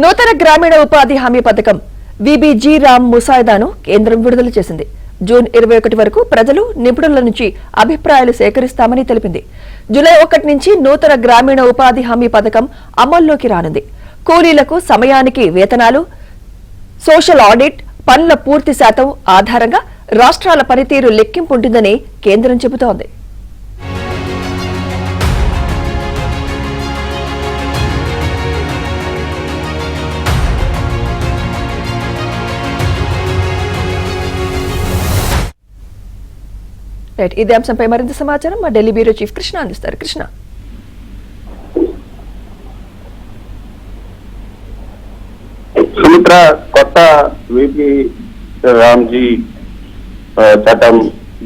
నూతన గ్రామీణ ఉపాధి హామీ పథకం విబిజీ రామ్ ముసాయిదాను కేంద్రం విడుదల చేసింది. జూన్ 21 వరకు ప్రజలు, నిపుణుల నుంచి అభిప్రాయాలు సేకరిస్తామని తెలిపింది. జూలై 1 నుంచి నూతన గ్రామీణ ఉపాధి హామీ పథకం అమల్లోకి రానుంది. కూలీలకు సమయానికి వేతనాలు, సోషల్ ఆడిట్, పనుల పూర్తి శాతం ఆధారంగా రాష్ట్రాల పనితీరు లెక్కింపు ఉంటుందని కేంద్రం చెబుతోంది. ఇదే అంశంపై మరింత సమాచారం మా ఢిల్లీ బ్యూరో చీఫ్ కృష్ణ అందిస్తారు. కృష్ణ, సుమిత్ర, కొత్త విపి రామ్జీ చట్టం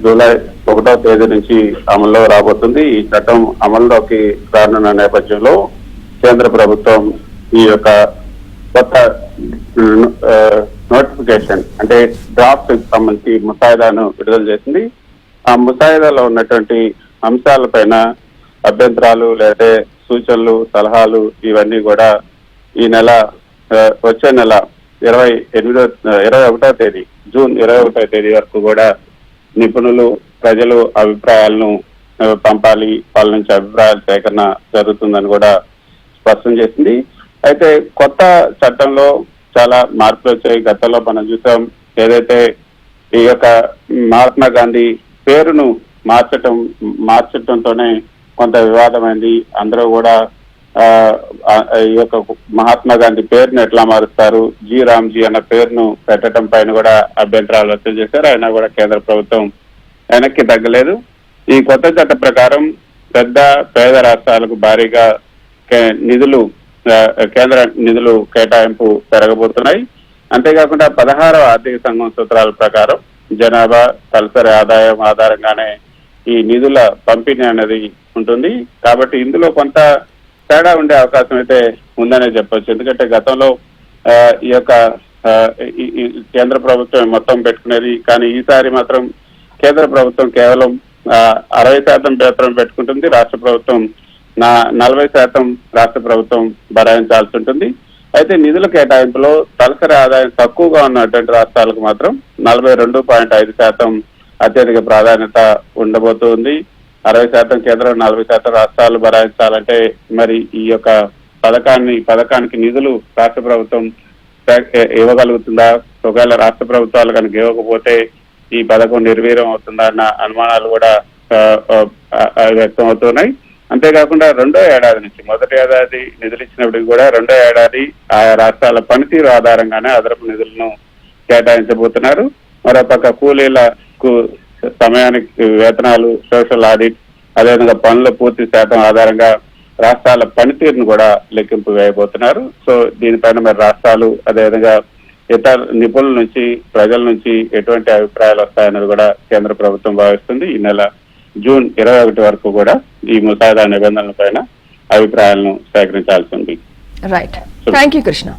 జూలై 1వ తేదీ నుంచి అమల్లో రాబోతుంది. ఈ చట్టం అమల్లోకి రానున్న నేపథ్యంలో కేంద్ర ప్రభుత్వం ఈ యొక్క కొత్త నోటిఫికేషన్ అంటే డ్రాఫ్ట్ సంబంధించి ముసాయిదాను విడుదల చేసింది. ఆ ముసాయిదాలో ఉన్నటువంటి అంశాలపైన అభ్యంతరాలు లేదా సూచనలు, సలహాలు ఇవన్నీ కూడా ఈ నెల వచ్చే నెల 21వ తేదీ జూన్ 21వ తేదీ వరకు కూడా నిపుణులు, ప్రజలు అభిప్రాయాలను పంపాలి. వాళ్ళ నుంచి అభిప్రాయాల సేకరణ జరుగుతుందని కూడా స్పష్టం చేసింది. అయితే కొత్త చట్టంలో చాలా మార్పులు వచ్చాయి. గతంలో మనం చూసాం, ఏదైతే ఈ యొక్క మహాత్మా గాంధీ పేరును మార్చటంతోనే కొంత వివాదమైంది. అందరూ కూడా ఈ యొక్క మహాత్మా గాంధీ పేరును ఎట్లా మారుస్తారు, జీ రామ్జీ అన్న పేరును పెట్టడం పైన కూడా అభ్యంతరాలు వ్యక్తం చేశారు. అయినా కూడా కేంద్ర ప్రభుత్వం వెనక్కి తగ్గలేదు. ఈ కొత్త చట్ట ప్రకారం పెద్ద పేద రాష్ట్రాలకు భారీగా నిధులు, కేంద్ర నిధులు కేటాయింపు పెరగబోతున్నాయి. అంతేకాకుండా 16వ ఆర్థిక సంఘం సూత్రాల ప్రకారం జనాభా, తలసరి ఆదాయం ఆధారంగానే ఈ నిధుల పంపిణీ అనేది ఉంటుంది. కాబట్టి ఇందులో కొంత తేడా ఉండే అవకాశం అయితే ఉందనే చెప్పొచ్చు. ఎందుకంటే గతంలో ఈ యొక్క కేంద్ర ప్రభుత్వం మొత్తం పెట్టుకునేది, కానీ ఈసారి మాత్రం కేంద్ర ప్రభుత్వం కేవలం 60% వేతనం పెట్టుకుంటుంది. రాష్ట్ర ప్రభుత్వం 40% రాష్ట్ర ప్రభుత్వం భరాయించాల్సి ఉంటుంది. అయితే నిధుల కేటాయింపులో తలసరి ఆదాయం తక్కువగా ఉన్నటువంటి రాష్ట్రాలకు మాత్రం 42.5% అత్యధిక ప్రాధాన్యత ఉండబోతుంది. 60% కేంద్రం, 40% రాష్ట్రాలు భరాయించాలంటే మరి ఈ యొక్క పథకానికి నిధులు రాష్ట్ర ప్రభుత్వం ఇవ్వగలుగుతుందా? ఒకవేళ రాష్ట్ర ప్రభుత్వాలు కనుక ఇవ్వకపోతే ఈ పథకం నిర్వీర్యం అవుతుందా అన్న అనుమానాలు కూడా వ్యక్తం అవుతున్నాయి. అంతేకాకుండా రెండో ఏడాది నుంచి, మొదటి ఏడాది నిధులు ఇచ్చినప్పటికీ కూడా రెండో ఏడాది ఆయా రాష్ట్రాల పనితీరు ఆధారంగానే అదనపు నిధులను కేటాయించబోతున్నారు. మరోపక్క కూలీలకు సమయానికి వేతనాలు, సోషల్ ఆడిట్, అదేవిధంగా పనుల పూర్తి శాతం ఆధారంగా రాష్ట్రాల పనితీరును కూడా లెక్కింపు వేయబోతున్నారు. సో దీనిపైన మరి రాష్ట్రాలు, అదేవిధంగా ఇతర నిపుణుల నుంచి, ప్రజల నుంచి ఎటువంటి అభిప్రాయాలు వస్తాయన్నది కూడా కేంద్ర ప్రభుత్వం భావిస్తుంది. ఈ నెల జూన్ 21 వరకు కూడా ఈ ముసాయిదా నిబంధనల పైన అభిప్రాయాలను సేకరించాల్సి ఉంది. Right, thank you Krishna.